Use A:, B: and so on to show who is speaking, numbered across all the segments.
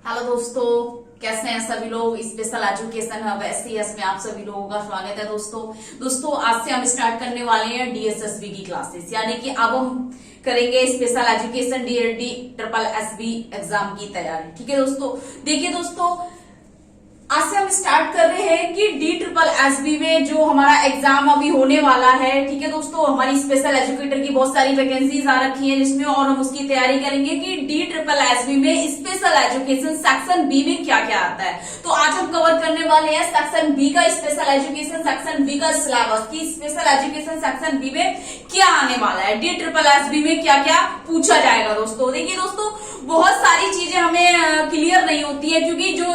A: Hello दोस्तों, कैसे हैं सभी लोग। स्पेशल एजुकेशन हब SCS में आप सभी लोगों का स्वागत है। दोस्तों आज से हम स्टार्ट करने वाले हैं DSSB की क्लासेस, यानी कि अब हम करेंगे special education DLD triple SB exam की तैयारी। ठीक है दोस्तों, देखिए दोस्तों आज से हम स्टार्ट कर रहे हैं कि DSSB में जो हमारा एग्जाम अभी होने वाला है। ठीक है दोस्तों, हमारी स्पेशल एजुकेटर की बहुत सारी वैकेंसीज आ रखी हैं जिसमें, और हम उसकी तैयारी करेंगे कि DSSB में स्पेशल एजुकेशन सेक्शन बी में क्या क्या आता है। तो आज हम कवर करने वाले हैं सेक्शन बी का, स्पेशल एजुकेशन सेक्शन बी का सिलेबस की स्पेशल एजुकेशन सेक्शन बी में क्या आने वाला है, DSSB में क्या क्या पूछा जाएगा। दोस्तों देखिए दोस्तों, बहुत सारी चीजें हमें क्लियर नहीं होती है, क्योंकि जो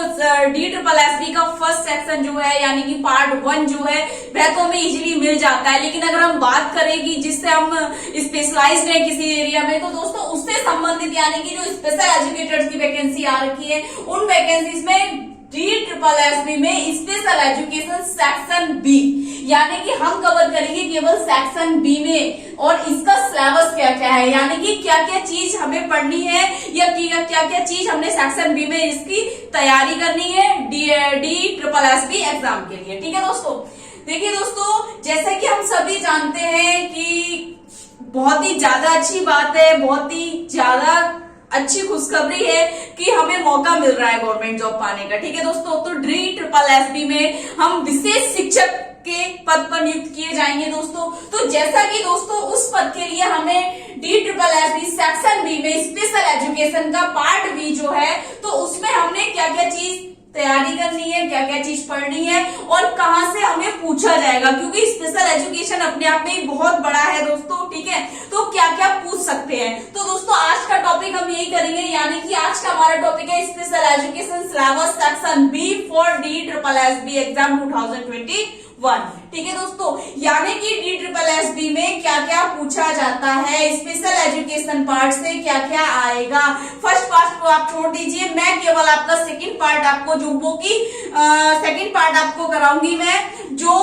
A: DSSB का फर्स्ट सेक्शन जो है यानी कि पार्ट 1 जो है वह तो हमें इजीली मिल जाता है, लेकिन अगर हम बात करें कि जिससे हम स्पेशलाइज्ड हैं किसी एरिया में, तो दोस्तों उससे संबंधित यानी कि जो स्पेशल एजुकेटर्स की वैकेंसी आ रखी है उन वैकेंसीज में DSSB में स्पेशल एजुकेशन सेक्शन बी यानी कि हम कवर करेंगे केवल सेक्शन बी में, और इसका सिलेबस क्या क्या है, यानी कि क्या क्या चीज हमें पढ़नी है या क्या क्या चीज हमने सेक्शन बी में इसकी तैयारी करनी है DSSB एग्जाम के लिए। ठीक है दोस्तों, देखिए दोस्तों जैसे कि हम सभी जानते हैं कि बहुत ही ज्यादा अच्छी बात है, बहुत ही ज्यादा अच्छी खुशखबरी है कि हमें मौका मिल रहा है गवर्नमेंट जॉब पाने का। ठीक है दोस्तों, तो DSSB में हम विशेष शिक्षक के पद पर नियुक्त किए जाएंगे दोस्तों। तो जैसा कि दोस्तों उस पद के लिए हमें DSSB सेक्शन बी में स्पेशल एजुकेशन का पार्ट बी जो है, तो उसमें हमने क्या क्या चीज तैयारी करनी है, क्या क्या चीज पढ़नी है और कहां से हमें पूछा जाएगा, क्योंकि स्पेशल एजुकेशन अपने आप में ही बहुत बड़ा है दोस्तों। ठीक है, तो क्या क्या पूछ सकते हैं। तो दोस्तों आज का टॉपिक हम यही करेंगे, यानी कि आज का हमारा टॉपिक है special education syllabus section B for DSSB exam 2021। ठीक है दोस्तों, यानी कि DSSB में क्या क्या पूछा जाता है, स्पेशल एजुकेशन पार्ट से क्या क्या आएगा। फर्स्ट पार्ट को आप छोड़ दीजिए, मैं केवल आपका सेकंड पार्ट आपको जुम्बो की सेकंड पार्ट आपको कराऊंगी मैं, जो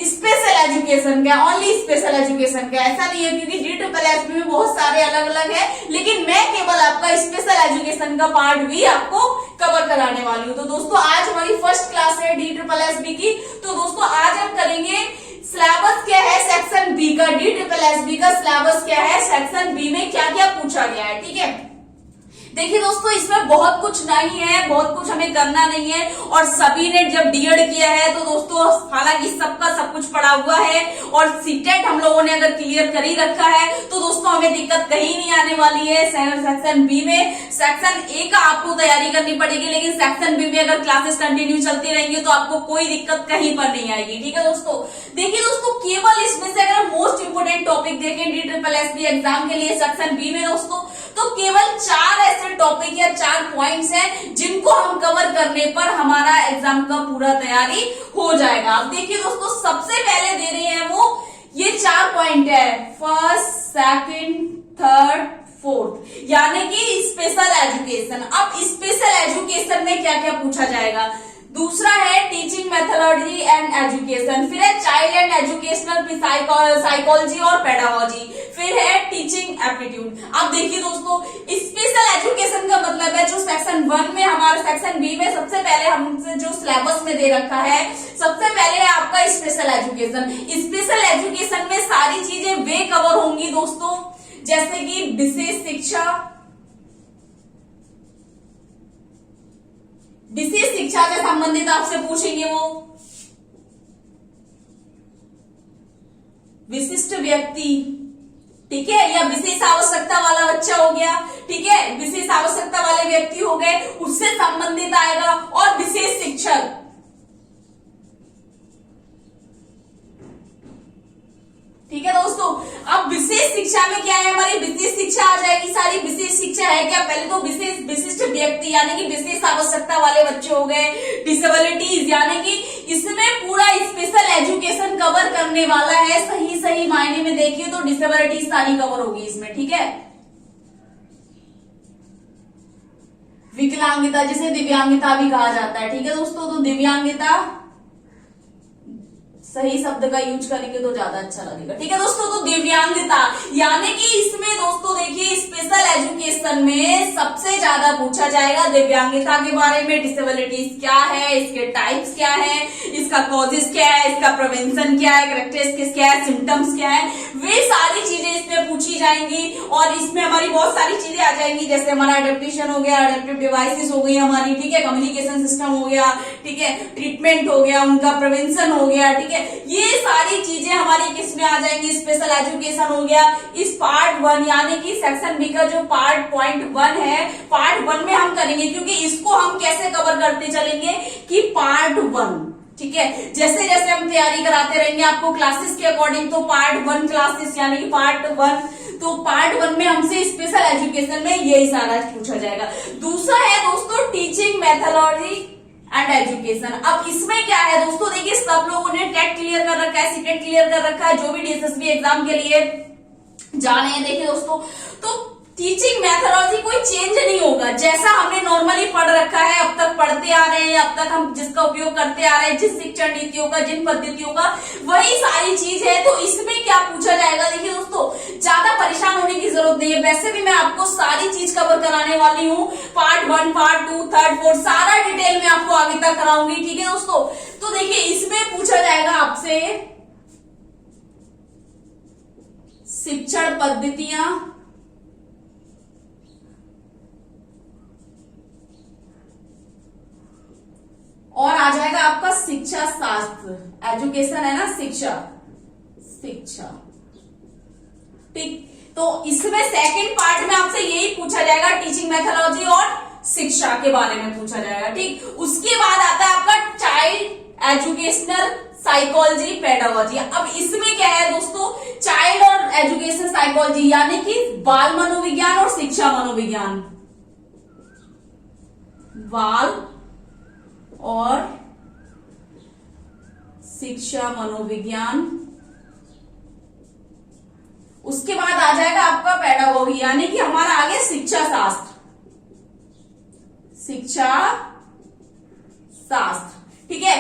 A: स्पेशल एजुकेशन का, ओनली स्पेशल एजुकेशन का। ऐसा नहीं है क्योंकि DSSB में बहुत सारे अलग अलग है, लेकिन मैं केवल आपका स्पेशल एजुकेशन का पार्ट भी आपको कवर कराने वाली हूँ। तो दोस्तों आज हमारी फर्स्ट क्लास है DSSB की। तो दोस्तों आज हम करेंगे सिलेबस क्या है सेक्शन बी का, DSSB का सिलेबस क्या है, सेक्शन बी में क्या क्या पूछा गया है। ठीक है, देखिए दोस्तों इसमें बहुत कुछ नहीं है, बहुत कुछ हमें करना नहीं है, और सभी ने जब DED किया है तो दोस्तों हालांकि सबका सब कुछ पड़ा हुआ है, और सीटेट हम लोगों ने अगर क्लियर कर ही रखा है तो दोस्तों हमें दिक्कत कहीं नहीं आने वाली है। सेक्शन बी में सेक्शन ए का आपको तैयारी करनी पड़ेगी, लेकिन सेक्शन बी में अगर क्लासेस कंटिन्यू चलती रहेंगी तो आपको कोई दिक्कत कहीं पर नहीं आएगी। ठीक है दोस्तों, देखिए दोस्तों केवल इसमें से अगर मोस्ट इंपोर्टेंट टॉपिक देखें DSSB एग्जाम के लिए सेक्शन बी में दोस्तों, तो केवल 4 ऐसे टॉपिक या 4 पॉइंट्स हैं जिनको हम कवर करने पर हमारा एग्जाम का पूरा तैयारी हो जाएगा। अब देखिए दोस्तों सबसे पहले दे रहे हैं वो ये 4 पॉइंट है, फर्स्ट, सेकंड, थर्ड, फोर्थ, यानी कि स्पेशल एजुकेशन। अब स्पेशल एजुकेशन में क्या क्या पूछा जाएगा। दूसरा है टीचिंग मेथोडोलॉजी एंड एजुकेशन, फिर है चाइल्ड एंड एजुकेशनल साइकोलॉजी और पेडागोजी, फिर है टीचिंग एप्टीट्यूड। अब देखिए दोस्तों स्पेशल एजुकेशन का मतलब है जो सेक्शन 1 में, हमारे सेक्शन बी में सबसे पहले हमसे जो सिलेबस में दे रखा है, सबसे पहले है आपका स्पेशल एजुकेशन। स्पेशल एजुकेशन में सारी चीजें वे कवर होंगी दोस्तों, जैसे कि विशेष शिक्षा, विशेष शिक्षा से संबंधित आपसे पूछेंगे वो, विशिष्ट व्यक्ति, ठीक है, या विशेष आवश्यकता वाला बच्चा हो गया, ठीक है, विशेष आवश्यकता वाले व्यक्ति हो गए, उससे संबंधित आएगा, और विशेष शिक्षक। ठीक है दोस्तों, अब विशेष शिक्षा में क्या है, हमारी विशेष शिक्षा आ जाएगी सारी। विशेष शिक्षा है क्या, पहले तो विशिष्ट व्यक्ति यानी कि विशेष आवश्यकता वाले बच्चे हो गए, डिसेबिलिटीज, यानी कि इसमें पूरा स्पेशल एजुकेशन कवर करने वाला है। सही मायने में देखिए तो डिसेबिलिटीज सारी कवर होगी इसमें। ठीक है, विकलांगता जिसे दिव्यांगता भी कहा जाता है। ठीक है दोस्तों, तो दिव्यांगता सही शब्द का यूज करेंगे तो ज्यादा अच्छा लगेगा। ठीक है दोस्तों, तो दिव्यांगता यानी कि इसमें दोस्तों देखिए स्पेशल एजुकेशन एजुकेशन में सबसे ज्यादा पूछा जाएगा दिव्यांगता के बारे में। डिसेबिलिटीज क्या है, इसके टाइप्स क्या है, इसका कॉजेस क्या है, इसका प्रिवेंशन क्या है, कैरेक्टरिस्टिक्स क्या है, सिम्टम्स क्या है, वे सारी चीजें इसमें पूछी जाएंगी। और इसमें हमारी बहुत सारी चीजें आ जाएंगी, जैसे हमारा एडेप्टेशन हो गया, एडेप्टिव डिवाइसेस हो गई हमारी, ठीक है, कम्युनिकेशन सिस्टम हो गया, ठीक है, ट्रीटमेंट हो गया, उनका प्रिवेंशन हो गया, ठीक है, ये सारी चीजें हमारी किसमें आ जाएंगी, स्पेशल एजुकेशन हो गया। इस पार्ट 1 यानी कि सेक्शन बी का जो पार्ट पॉइंट 1 है, पार्ट 1 में हम करेंगे, क्योंकि इसको हम कैसे कवर करते चलेंगे कि पार्ट 1, ठीक है, जैसे जैसे हम तैयारी कराते रहेंगे आपको क्लासेस के अकॉर्डिंग, तो पार्ट 1 क्लासेस यानी कि पार्ट 1, तो पार्ट 1 में हमसे स्पेशल एजुकेशन में यही सारा पूछा जाएगा। दूसरा है दोस्तों टीचिंग मेथोडोलॉजी एंड एजुकेशन। अब इसमें क्या है दोस्तों, देखिए सब लोगों ने टेट क्लियर कर रखा है, सीटेट क्लियर कर रखा है, जो भी डीएसएसबी एग्जाम के लिए जा रहे हैं। देखिए दोस्तों, तो टीचिंग मेथोडोलॉजी कोई चेंज नहीं होगा, जैसा हमने नॉर्मली पढ़ रखा है, अब तक पढ़ते आ रहे हैं, अब तक हम जिसका उपयोग करते आ रहे हैं, जिस शिक्षण नीतियों का, जिन पद्धतियों का, वही सारी चीज है। तो इसमें क्या पूछा जाएगा, देखिए दोस्तों, ज्यादा परेशान होने की जरूरत नहीं है, वैसे भी मैं आपको सारी चीज कवर कराने वाली हूँ। पार्ट 1, पार्ट 2, 3, 4 सारा डिटेल में आपको आगे तक कराऊंगी, ठीक है दोस्तों। तो देखिए इसमें पूछा जाएगा आपसे शिक्षण पद्धतियां, और आ जाएगा आपका शिक्षा शास्त्र, एजुकेशन है ना, शिक्षा, ठीक। तो इसमें सेकंड पार्ट में आपसे यही पूछा जाएगा, टीचिंग मेथोडोलॉजी और शिक्षा के बारे में पूछा जाएगा, ठीक। उसके बाद आता है आपका चाइल्ड एजुकेशनल साइकोलॉजी पेडागोजी। अब इसमें क्या है दोस्तों, चाइल्ड और एजुकेशन साइकोलॉजी यानी कि बाल मनोविज्ञान और शिक्षा मनोविज्ञान, बाल और शिक्षा मनोविज्ञान। उसके बाद आ जाएगा आपका पेडागोगी यानी कि हमारा आगे शिक्षा शास्त्र, ठीक है।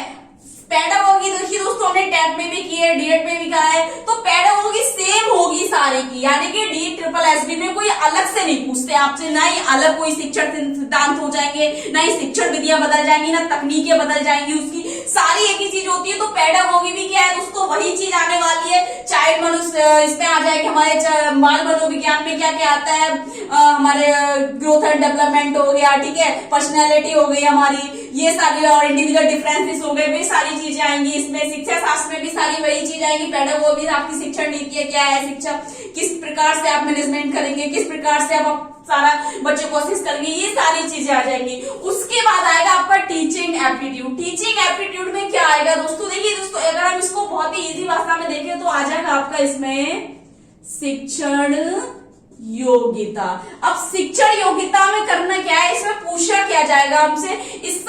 A: पेडागोगी देखिए दोस्तों हमने टेट में भी की है, डीएड में भी कहा है, तो पेडागोगी सेम होगी सारे की, यानी कि DSSB में कोई अलग से नहीं पूछते आपसे, ना ही अलग कोई शिक्षण सिद्धांत हो जाएंगे, ना ही शिक्षण विधियां बदल जाएंगी, ना तकनीकें बदल जाएंगी, उसकी सारी एक ही चीज होती है। तो पेडागोगी भी क्या है दोस्तों, वही चीज आने वाली है। चाइल्ड मनुष्य इसमें आ जाएगी, हमारे बाल मनोविज्ञान में क्या क्या आता है, हमारे ग्रोथ एंड डेवलपमेंट हो गया, ठीक है, पर्सनैलिटी हो गई हमारी, ये सारी, और इंडिविजुअल डिफरेंसेस हो गए, वे सारी चीजें आएंगी इसमें। शिक्षा शास्त्र में भी सारी वही चीज आएंगी। पेडागोगी आपकी शिक्षण नीति क्या है, शिक्षा किस प्रकार से आप मैनेजमेंट करेंगे, किस प्रकार से आप सारा बच्चों को असिस्ट करेंगे, ये सारी चीजें आ जाएंगी। उसके बाद आएगा आपका टीचिंग एप्टीट्यूड। टीचिंग एप्टीट्यूड में क्या आएगा दोस्तों, देखिए दोस्तों अगर हम इसको बहुत ही इजी भाषा में देखें तो आ जाएगा आपका इसमें शिक्षण योग्यता। अब शिक्षण योग्यता में करना क्या है, इसमें पूछा क्या जाएगा हमसे, इस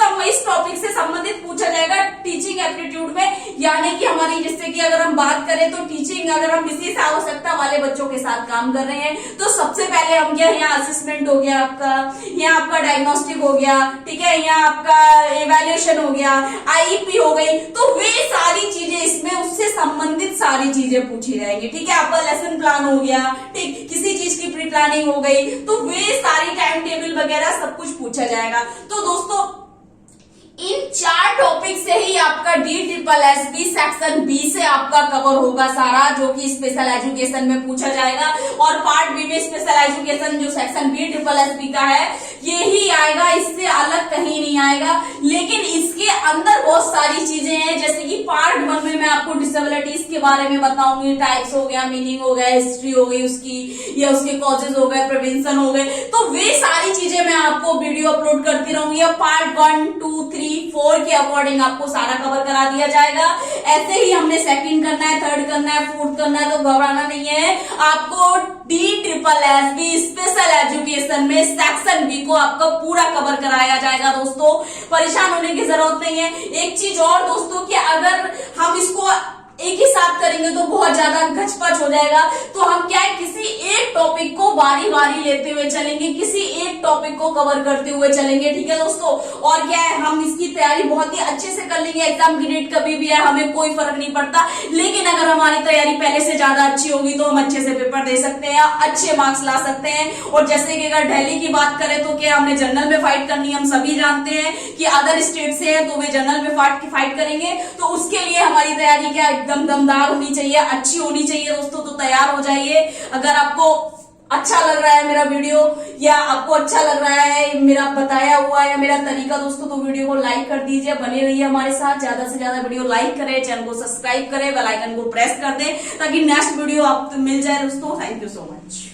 A: टॉपिक से संबंधित पूछा जाएगा टीचिंग एप्टीट्यूड में, यानी कि हमारी जैसे कि अगर हम बात करें तो टीचिंग, अगर हम विशेष आवश्यकता वाले बच्चों के साथ काम कर रहे हैं तो सबसे पहले हम क्या, यहाँ असेसमेंट हो गया आपका, यहाँ आपका डायग्नोस्टिक हो गया, ठीक है, यहाँ आपका इवैल्यूएशन हो गया, आईईपी हो गई, तो वे सारी चीजें इसमें उससे संबंधित सारी चीजें पूछी जाएंगी, ठीक है। आपका लेसन प्लान हो गया, ठीक, किसी चीज की प्री प्लानिंग हो गई, तो वे सारी टाइम टेबल वगैरह सब कुछ पूछा जाएगा। तो दोस्तों इन 4 टॉपिक से ही आपका DSSB सेक्शन बी से आपका कवर होगा सारा, जो कि स्पेशल एजुकेशन में पूछा जाएगा। और पार्ट बी में स्पेशल एजुकेशन जो सेक्शन DSSB का है यही आएगा, इससे अलग कहीं नहीं आएगा। लेकिन इसके अंदर बहुत सारी चीजें हैं, जैसे कि पार्ट 1 में मैं आपको डिसेबिलिटीज के बारे में बताऊंगी, टाइप्स हो गया, मीनिंग हो गया, हिस्ट्री हो गई उसकी, या उसके कॉजेज हो गए, प्रिवेंशन हो गए, तो वे सारी चीजें मैं आपको वीडियो अपलोड करती रहूंगी। पार्ट 1, 2, 3, 4 के अकॉर्डिंग आपको सारा कवर करा दिया जाएगा। ऐसे ही हमने सेकंड करना है, थर्ड करना है, फोर्थ करना है, तो घबराना नहीं है। आपको DSSB स्पेशल एजुकेशन में सेक्शन बी को आपका पूरा कवर कराया जाएगा दोस्तों, परेशान होने की जरूरत नहीं है। एक चीज और दोस्तों कि अगर हम इसको एक ही साथ करेंगे तो बहुत ज्यादा घचपच हो जाएगा। तो हम क्या है, किसी एक टॉपिक को बारी बारी लेते हुए चलेंगे, किसी एक टॉपिक को कवर करते हुए चलेंगे, ठीक है दोस्तों। और क्या है, हम इसकी तैयारी बहुत ही अच्छे से कर लेंगे। एग्जाम की डेट कभी भी है, हमें कोई फर्क नहीं पड़ता, लेकिन अगर हमारी तैयारी पहले से ज्यादा अच्छी होगी तो हम अच्छे से पेपर दे सकते हैं, अच्छे मार्क्स ला सकते हैं। और जैसे कि अगर दिल्ली की बात करें तो क्या हमने जनरल में फाइट करनी, हम सभी जानते हैं कि अदर स्टेट से है तो वे जनरल में फाइट करेंगे। तो उसके लिए हमारी तैयारी क्या एकदम दमदार होनी चाहिए, अच्छी होनी चाहिए दोस्तों। तो तैयार हो जाइए। अगर आपको अच्छा लग रहा है मेरा वीडियो, या आपको अच्छा लग रहा है मेरा बताया हुआ या मेरा तरीका दोस्तों, तो वीडियो को लाइक कर दीजिए, बने रहिए हमारे साथ। ज्यादा से ज्यादा वीडियो लाइक करें, चैनल को सब्सक्राइब करें, बेल आइकन को प्रेस कर दें ताकि नेक्स्ट वीडियो आपको मिल जाए दोस्तों। Thank you so much.